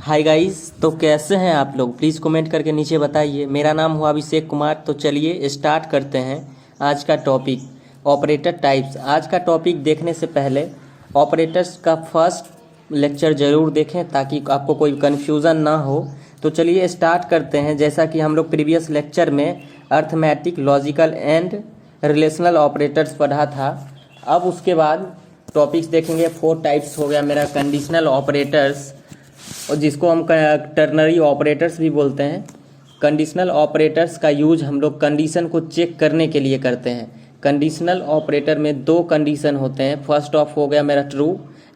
Hi guys, तो कैसे हैं आप लोग? प्लीज़ कमेंट करके नीचे बताइए। मेरा नाम हुआ अभिषेक कुमार। तो चलिए स्टार्ट करते हैं आज का टॉपिक, ऑपरेटर टाइप्स। आज का टॉपिक देखने से पहले ऑपरेटर्स का फर्स्ट लेक्चर ज़रूर देखें ताकि आपको कोई कन्फ्यूज़न ना हो। तो चलिए स्टार्ट करते हैं। जैसा कि हम लोग प्रीवियस लेक्चर में arithmetic, logical and relational operators पढ़ा था। अब उसके बाद टॉपिक्स देखेंगे। 4 टाइप्स हो गया मेरा कंडीशनल ऑपरेटर्स, और जिसको हम टर्नरी ऑपरेटर्स भी बोलते हैं। कंडीशनल ऑपरेटर्स का यूज हम लोग कंडीशन को चेक करने के लिए करते हैं। कंडीशनल ऑपरेटर में 2 कंडीशन होते हैं। फर्स्ट ऑफ हो गया मेरा true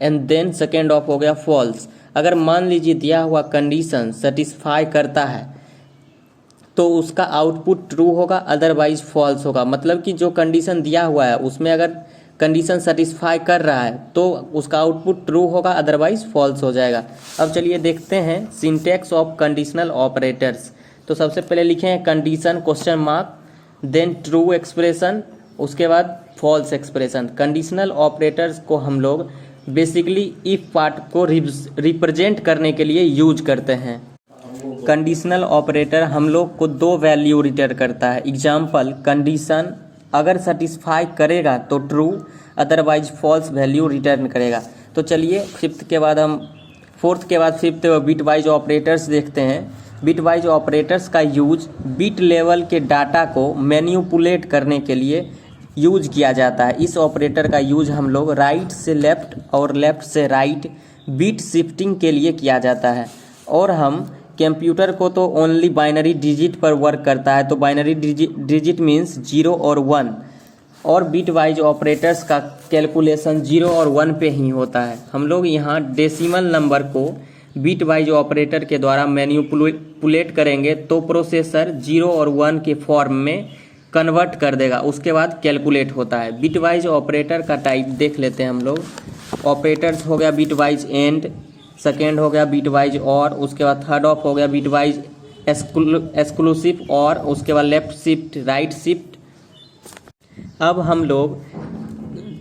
and then second of हो गया फॉल्स। अगर मान लीजिए दिया हुआ कंडीशन सेटिस्फाई करता है तो उसका आउटपुट ट्रू होगा, अदरवाइज फॉल्स होगा। मतलब कि जो कंडीशन दिया हुआ है उसमें अगर कंडीशन सेटिस्फाई कर रहा है तो उसका आउटपुट ट्रू होगा, अदरवाइज फॉल्स हो जाएगा। अब चलिए देखते हैं सिंटैक्स ऑफ कंडीशनल ऑपरेटर्स। तो सबसे पहले लिखे हैं condition question mark, then true expression, उसके बाद फॉल्स एक्सप्रेशन। कंडीशनल ऑपरेटर्स को हम लोग बेसिकली इफ पार्ट को रिप्रेजेंट करने के लिए यूज करते हैं। कंडीशनल ऑपरेटर हम लोग को 2 वैल्यू रिटर्न करता है। एग्जाम्पल, कंडीशन अगर सेटिस्फाई करेगा तो true, otherwise false value return करेगा। तो चलिए फोर्थ के बाद फिफ्थ बिट वाइज ऑपरेटर्स देखते हैं। बिट वाइज ऑपरेटर्स का यूज बिट लेवल के डाटा को मैन्युपुलेट करने के लिए यूज किया जाता है। इस ऑपरेटर का यूज हम लोग राइट से लेफ्ट और लेफ्ट से राइट बिट शिफ्टिंग के लिए किया जाता है। और हम कंप्यूटर को तो ओनली बाइनरी डिजिट पर वर्क करता है, तो बाइनरी डिजिट मीन्स 0 और 1, और बिट वाइज ऑपरेटर्स का कैलकुलेशन 0 और 1 पे ही होता है। हम लोग यहाँ डेसिमल नंबर को बिट वाइज ऑपरेटर के द्वारा मैन्युपुलेट करेंगे तो प्रोसेसर 0 और 1 के फॉर्म में कन्वर्ट कर देगा, उसके बाद कैलकुलेट होता है। बिट वाइज ऑपरेटर का टाइप देख लेते हैं हम लोग। ऑपरेटर्स हो गया बिट वाइज एंड, सेकेंड हो गया बिट वाइज और, उसके बाद थर्ड ऑफ हो गया बिट वाइज एक्सक्लूसिव और, उसके बाद लेफ्ट शिफ्ट, राइट शिफ्ट। अब हम लोग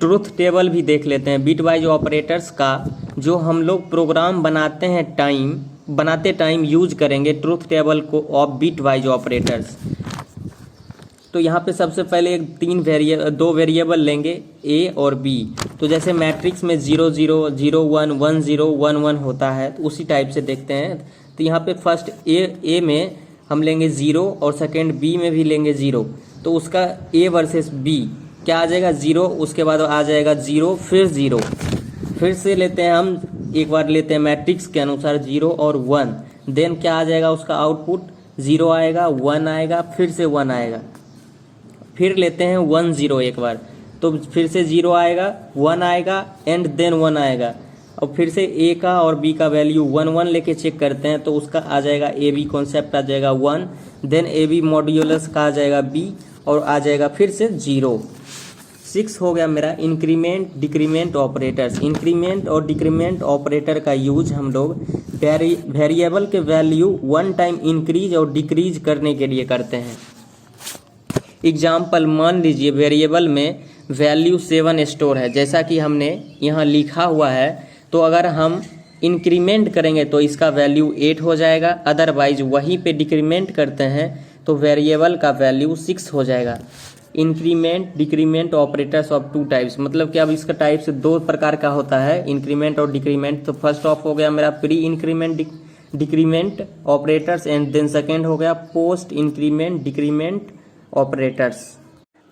ट्रूथ टेबल भी देख लेते हैं। बिट वाइज ऑपरेटर्स का जो हम लोग प्रोग्राम बनाते टाइम यूज करेंगे ट्रूथ टेबल को ऑफ बिट वाइज ऑपरेटर्स। तो यहाँ पे सबसे पहले 2 वेरिएबल लेंगे ए और बी। तो जैसे मैट्रिक्स में 0 0 0 1 1 0 1 1 होता है, तो उसी टाइप से देखते हैं। तो यहाँ पे फर्स्ट ए में हम लेंगे 0 और सेकेंड बी में भी लेंगे 0। तो उसका ए वर्सेस बी क्या आ जाएगा? 0, उसके बाद आ जाएगा 0 फिर 0। फिर से लेते हैं हम, एक बार लेते हैं मैट्रिक्स के अनुसार 0 और 1, देन क्या आ जाएगा? उसका आउटपुट 0 आएगा, 1 आएगा, फिर से 1 आएगा। फिर लेते हैं 1 0 एक बार, तो फिर से 0 आएगा, 1 आएगा एंड देन 1 आएगा। और फिर से ए का और बी का वैल्यू 1 1 लेके चेक करते हैं तो उसका आ जाएगा ए बी कॉन्सेप्ट आ जाएगा 1, देन ए बी मॉड्यूलस का आ जाएगा बी और आ जाएगा फिर से 0। 6 हो गया मेरा इंक्रीमेंट डिक्रीमेंट ऑपरेटर्स। इंक्रीमेंट और डिक्रीमेंट ऑपरेटर का यूज हम लोग वेरिएबल के वैल्यू 1 टाइम इंक्रीज और डिक्रीज करने के लिए करते हैं। एग्जाम्पल, मान लीजिए वेरिएबल में वैल्यू 7 स्टोर है, जैसा कि हमने यहाँ लिखा हुआ है। तो अगर हम इंक्रीमेंट करेंगे तो इसका वैल्यू 8 हो जाएगा, अदरवाइज वहीं पे डिक्रीमेंट करते हैं तो वेरिएबल का वैल्यू 6 हो जाएगा। Increment decrement operators of 2 types, मतलब कि अब इसका टाइप से 2 प्रकार का होता है, इंक्रीमेंट और डिक्रीमेंट। तो फर्स्ट ऑफ हो गया मेरा pre increment decrement operators and then second हो गया पोस्ट इंक्रीमेंट डिक्रीमेंट ऑपरेटर्स।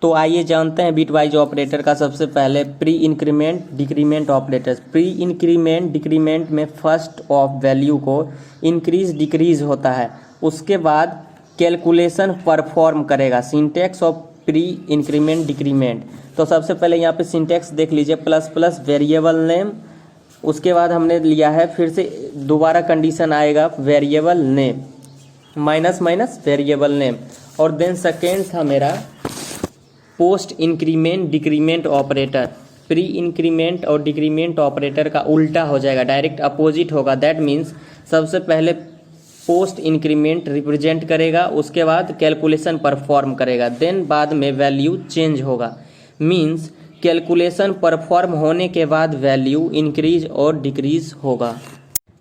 तो आइए जानते हैं बिट वाइज ऑपरेटर का। सबसे पहले pre increment decrement operators. Pre increment decrement में फर्स्ट ऑफ वैल्यू को इंक्रीज डिक्रीज होता है, उसके बाद कैलकुलेशन परफॉर्म करेगा। Syntax of pre increment decrement. तो सबसे पहले यहाँ पे सिंटैक्स देख लीजिए, प्लस प्लस वेरिएबल नेम, उसके बाद हमने लिया है फिर से दोबारा कंडीशन आएगा variable name, minus minus variable name, और देन सेकेंड था मेरा post increment decrement operator. Pre increment और डिक्रीमेंट ऑपरेटर का उल्टा हो जाएगा, डायरेक्ट अपोजिट होगा। दैट मीन्स सबसे पहले पोस्ट इंक्रीमेंट रिप्रेजेंट करेगा, उसके बाद कैलकुलेशन परफॉर्म करेगा, देन बाद में वैल्यू चेंज होगा। मीन्स कैलकुलेशन परफॉर्म होने के बाद वैल्यू इंक्रीज और डिक्रीज होगा।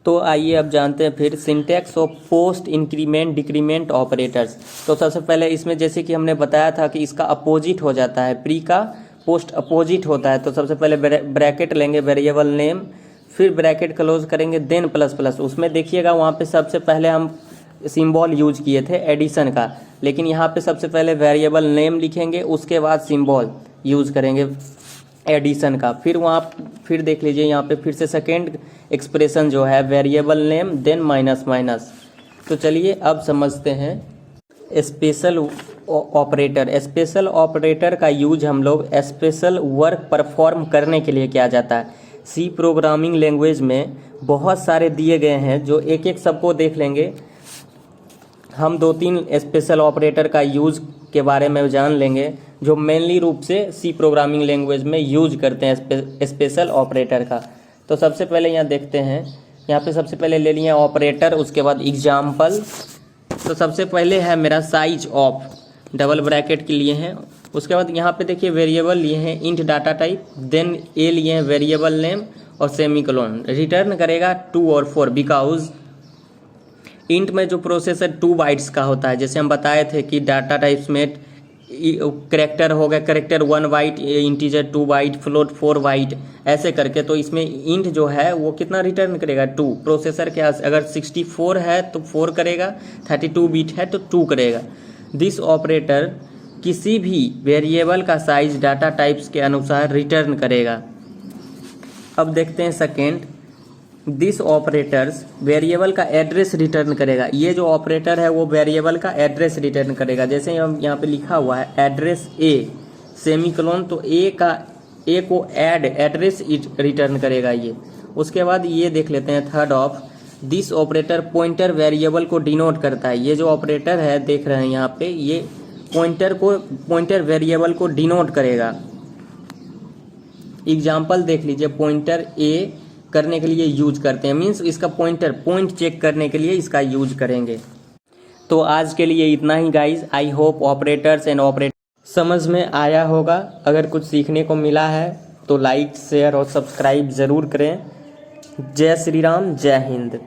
तो आइए अब जानते हैं फिर syntax of post increment decrement operators. तो सबसे पहले इसमें जैसे कि हमने बताया था कि इसका अपोजिट हो जाता है, प्री का पोस्ट अपोजिट होता है। तो सबसे पहले ब्रैकेट लेंगे वेरिएबल नेम, फिर ब्रैकेट क्लोज करेंगे, देन प्लस प्लस। उसमें देखिएगा वहाँ पे सबसे पहले हम सिंबल यूज किए थे एडिशन का, लेकिन यहाँ पे सबसे पहले वेरिएबल नेम लिखेंगे, उसके बाद सिंबल यूज करेंगे एडिशन का। फिर देख लीजिए यहाँ पे फिर से सेकेंड एक्सप्रेशन जो है variable name then minus minus. तो चलिए अब समझते हैं स्पेशल ऑपरेटर। स्पेशल ऑपरेटर का यूज हम लोग स्पेशल वर्क परफॉर्म करने के लिए किया जाता है। सी प्रोग्रामिंग लैंग्वेज में बहुत सारे दिए गए हैं, जो एक एक सबको देख लेंगे। हम 2-3 स्पेशल ऑपरेटर का यूज के बारे में जान लेंगे, जो मेनली रूप से सी प्रोग्रामिंग लैंग्वेज में यूज करते हैं स्पेशल ऑपरेटर का। तो सबसे पहले यहाँ देखते हैं, यहाँ पे सबसे पहले ले लिए ऑपरेटर, उसके बाद एग्जाम्पल। तो सबसे पहले है मेरा साइज ऑफ, डबल ब्रैकेट के लिए हैं। उसके बाद यहाँ पे देखिए वेरिएबल लिए हैं इंट डाटा टाइप, देन ए लिए हैं वेरिएबल नेम और सेमीकोलन। रिटर्न करेगा 2 और 4 बिकॉज इंट में जो प्रोसेसर 2 बाइट्स का होता है, जैसे हम बताए थे कि डाटा टाइप्स में करेक्टर हो गया, character 1 byte, integer 2 byte, float 4 byte, ऐसे करके। तो इसमें इंट जो है वो कितना रिटर्न करेगा 2। प्रोसेसर के अगर 64 है तो 4 करेगा, 32 बिट है तो 2 करेगा। दिस ऑपरेटर किसी भी वेरिएबल का साइज डाटा टाइप्स के अनुसार रिटर्न करेगा। अब देखते हैं सेकेंड, दिस ऑपरेटर्स वेरिएबल का एड्रेस रिटर्न करेगा। ये जो ऑपरेटर है वो वेरिएबल का एड्रेस रिटर्न करेगा। जैसे हम यहाँ पे लिखा हुआ है एड्रेस ए सेमीकोलन, तो ए को ऐड एड्रेस रिटर्न करेगा ये। उसके बाद ये देख लेते हैं third of, this operator pointer variable को डिनोट करता है। ये जो ऑपरेटर है देख रहे हैं यहाँ पे, ये पॉइंटर वेरिएबल को डिनोट करेगा। एग्जाम्पल देख लीजिए, पॉइंटर ए करने के लिए यूज करते हैं, मीन्स इसका पॉइंट चेक करने के लिए इसका यूज करेंगे। तो आज के लिए इतना ही guys. I hope operators and operator समझ में आया होगा। अगर कुछ सीखने को मिला है तो लाइक शेयर और सब्सक्राइब ज़रूर करें। जय श्री राम, जय हिंद।